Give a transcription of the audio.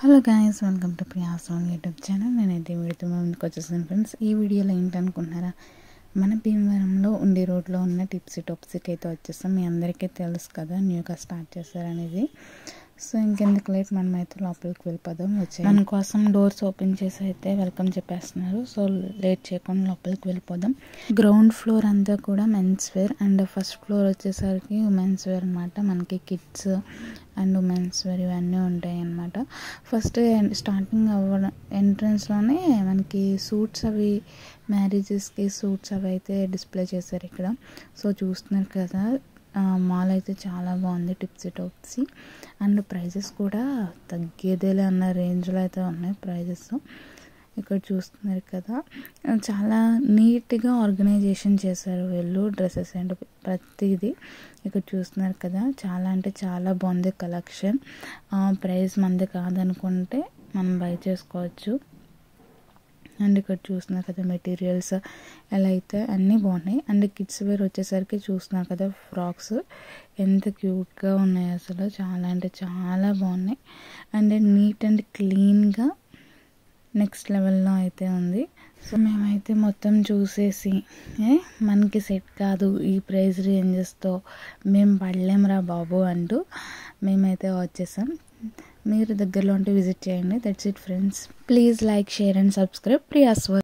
Hello guys, welcome to Priya's YouTube channel. నేనైతే వీడియోతో ముందుకు వచ్చేసాను ఫ్రెండ్స్. ఈ వీడియోలో ఏంటనుకుంటున్నారా, మన భీమవరంలో ఉండే రోడ్లో ఉన్న టిప్సీ టాప్సీకి అయితే వచ్చేస్తాం. మీ అందరికీ తెలుసు కదా, న్యూగా స్టార్ట్ చేశారనేది. సో ఇంకెందుకు లేట్, మనమైతే లోపలికి వెళ్ళిపోదాం. వచ్చాయి మన కోసం డోర్స్ ఓపెన్ చేసి అయితే వెల్కమ్ చెప్పేస్తున్నారు. సో లేట్ చేయకుండా లోపలికి వెళ్ళిపోదాం. గ్రౌండ్ ఫ్లోర్ అంతా కూడా men's wear and first floor వచ్చేసరికి ఉమెన్స్ వేర్ అనమాట. మనకి కిడ్స్ అండ్ ఉమెన్స్ వేర్ ఇవన్నీ ఉంటాయి అన్నమాట. ఫస్ట్ స్టార్టింగ్ ఎంట్రన్స్లోనే మనకి సూట్స్ అవి, మ్యారేజెస్కి సూట్స్ అవి అయితే డిస్ప్లే చేశారు ఇక్కడ. సో చూస్తున్నారు కదా, మాల్ అయితే చాలా బాగుంది, టిప్సీ టాప్సీ. అండ్ ప్రైజెస్ కూడా తగ్గేదేలే అన్న రేంజ్లో అయితే ఉన్నాయి ప్రైజెస్. ఇక్కడ చూస్తున్నారు కదా, చాలా నీట్గా ఆర్గనైజేషన్ చేశారు వీళ్ళు, డ్రెస్సెస్ అండ్ ప్రతిదీ. ఇక్కడ చూస్తున్నారు కదా, చాలా అంటే చాలా బాగుంది కలెక్షన్. ప్రైస్ మంది కాదనుకుంటే మనం బై చేసుకోవచ్చు. అండ్ ఇక్కడ చూస్తున్నారు కదా, మెటీరియల్స్ ఎలా అయితే అన్నీ బాగున్నాయి. అండ్ కిడ్స్ వేర్ వచ్చేసరికి చూస్తున్నారు కదా, ఫ్రాక్స్ ఎంత క్యూట్గా ఉన్నాయి అసలు, చాలా అంటే చాలా బాగున్నాయి. అండ్ నీట్ అండ్ క్లీన్గా నెక్స్ట్ లెవెల్లో అయితే ఉంది. సో మేమైతే మొత్తం చూసేసి మనకి సెట్ కాదు ఈ ప్రైస్ రేంజెస్తో, మేము పడలేమురా బాబు అంటూ మేమైతే వచ్చేసాం. మీరు దగ్గరలో ఉంటే విజిట్ చేయండి. That's it friends. Please like, share and subscribe Priya's.